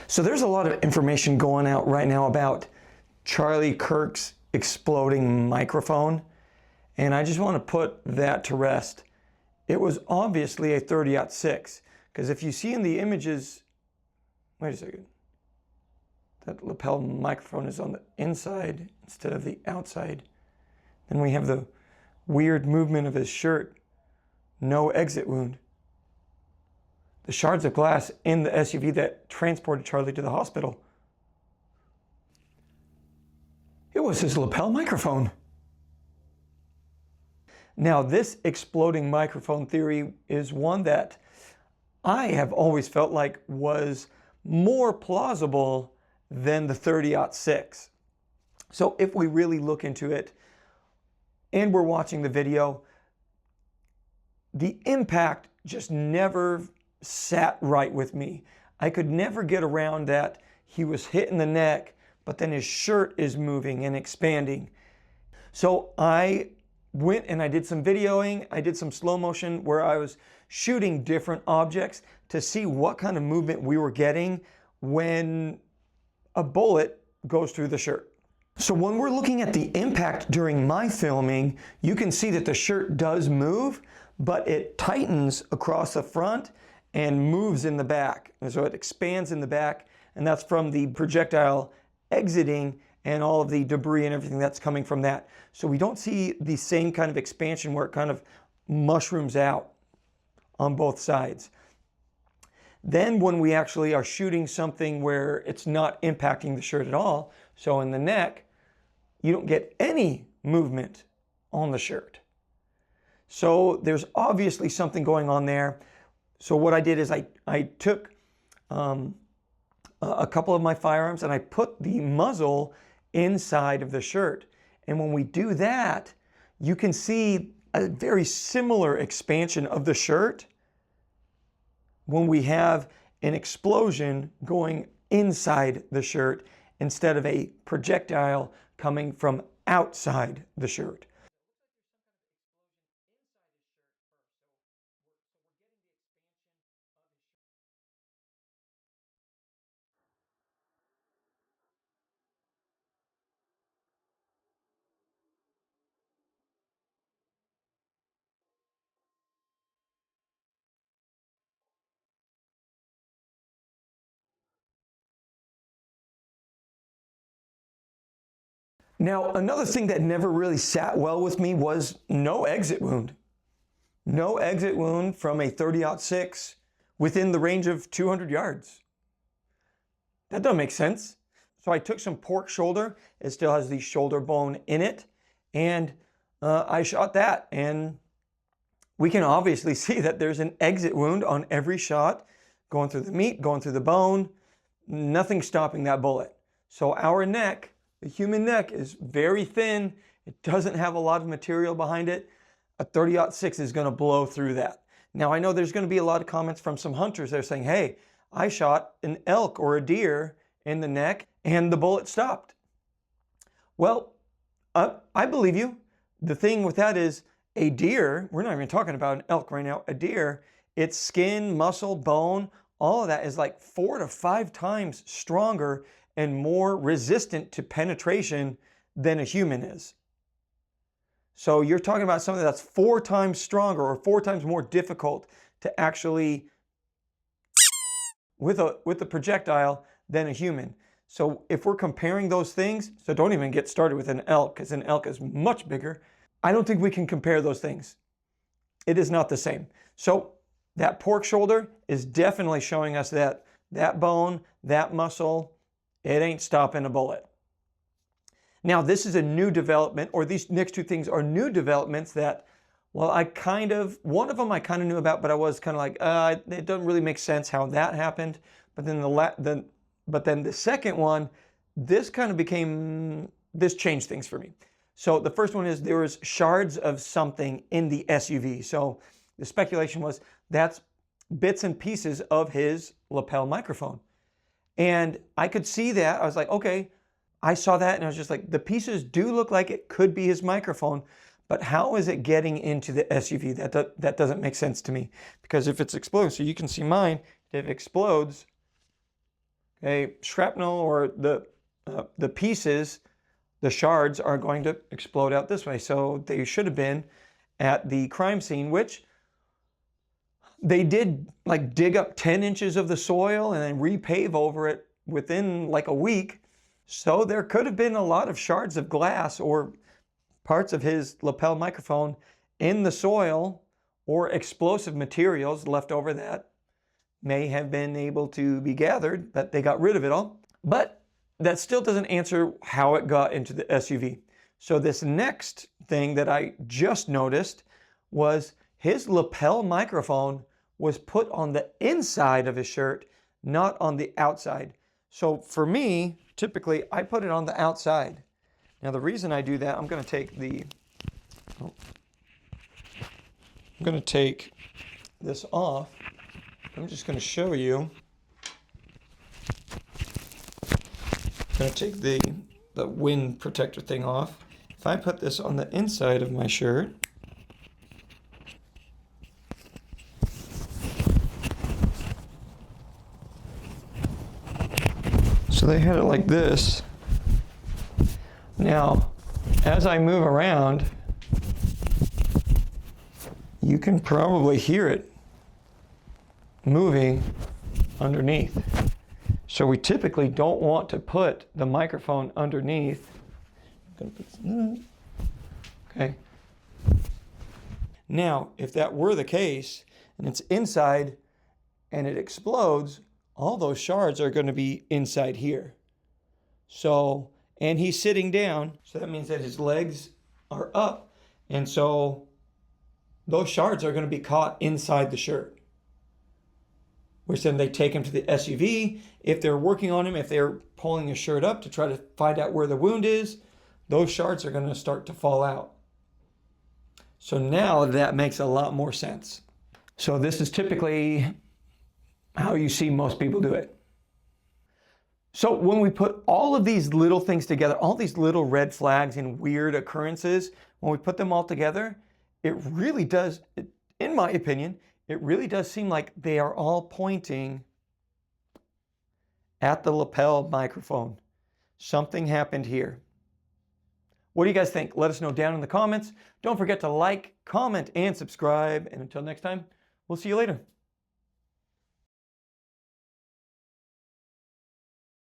So there's a lot of information going out right now about Charlie Kirk's exploding microphone, and I just want to put that to rest. It was obviously a 30-06, because if you see in the images, wait a second, that lapel microphone is on the inside instead of the outside. Then we have the weird movement of his shirt, no exit wound. The shards of glass in the SUV that transported Charlie to the hospital. It was his lapel microphone. Now, this exploding microphone theory is one that I have always felt like was more plausible than the 30-06. So if we really look into it and we're watching the video, the impact just never sat right with me. I could never get around that he was hit in the neck, but then his shirt is moving and expanding. So I went and I did some videoing. I did some slow motion where I was shooting different objects to see what kind of movement we were getting when a bullet goes through the shirt. So when we're looking at the impact during my filming, you can see that the shirt does move, but it tightens across the front and moves in the back. And so it expands in the back, and that's from the projectile exiting and all of the debris and everything that's coming from that. So we don't see the same kind of expansion where it kind of mushrooms out on both sides. Then when we actually are shooting something where it's not impacting the shirt at all, so in the neck, you don't get any movement on the shirt. So there's obviously something going on there. So what I did is I took a couple of my firearms and I put the muzzle inside of the shirt. And when we do that, you can see a very similar expansion of the shirt when we have an explosion going inside the shirt instead of a projectile coming from outside the shirt. Now, another thing that never really sat well with me was no exit wound. No exit wound from a 30-06 within the range of 200 yards. That doesn't make sense. So I took some pork shoulder. It still has the shoulder bone in it. And I shot that. And we can obviously see that there's an exit wound on every shot, going through the meat, going through the bone, nothing stopping that bullet. So our neck, the human neck, is very thin. It doesn't have a lot of material behind it. A 30-06 is going to blow through that. Now, I know there's going to be a lot of comments from some hunters. They're saying, hey, I shot an elk or a deer in the neck and the bullet stopped. Well, I believe you. The thing with that is a deer, we're not even talking about an elk right now, a deer, its skin, muscle, bone, all of that is like 4 to 5 times stronger and more resistant to penetration than a human is. So you're talking about something that's 4 times stronger or 4 times more difficult to actually with a projectile than a human. So if we're comparing those things, so don't even get started with an elk, because an elk is much bigger. I don't think we can compare those things. It is not the same. So that pork shoulder is definitely showing us that that bone, that muscle, it ain't stopping a bullet. Now, this is a new development, or these next two things are new developments that, well, one of them I kind of knew about, but I was kind of like, it doesn't really make sense how that happened. But then the second one, this changed things for me. So the first one is there was shards of something in the SUV. So the speculation was that's bits and pieces of his lapel microphone. And I could see that. I was like, okay, I saw that and I was just like, the pieces do look like it could be his microphone, but how is it getting into the SUV? That doesn't make sense to me, because if it's exploding, so you can see mine, if it explodes, Okay, shrapnel or the pieces, the shards are going to explode out this way. So they should have been at the crime scene, which they did like dig up 10 inches of the soil and then repave over it within like a week. So there could have been a lot of shards of glass or parts of his lapel microphone in the soil, or explosive materials left over that may have been able to be gathered, but they got rid of it all. But that still doesn't answer how it got into the SUV. So this next thing that I just noticed was his lapel microphone was put on the inside of his shirt, not on the outside. So for me, typically I put it on the outside. Now the reason I do that, I'm going to take this off. I'm just going to show you. I'm going to take the wind protector thing off. If I put this on the inside of my shirt, so they had it like this. Now, as I move around, you can probably hear it moving underneath. So we typically don't want to put the microphone underneath. Okay. Now, if that were the case, and it's inside and it explodes, all those shards are going to be inside here. So, and he's sitting down, so that means that his legs are up, and so those shards are going to be caught inside the shirt. Which then they take him to the SUV. If they're working on him, if they're pulling his shirt up to try to find out where the wound is, those shards are going to start to fall out. So now that makes a lot more sense. So this is typically how you see most people do it. So when we put all of these little things together, all these little red flags and weird occurrences, when we put them all together, it really does, in my opinion, it really does seem like they are all pointing at the lapel microphone. Something happened here. What do you guys think? Let us know down in the comments. Don't forget to like, comment, and subscribe. And until next time, we'll see you later.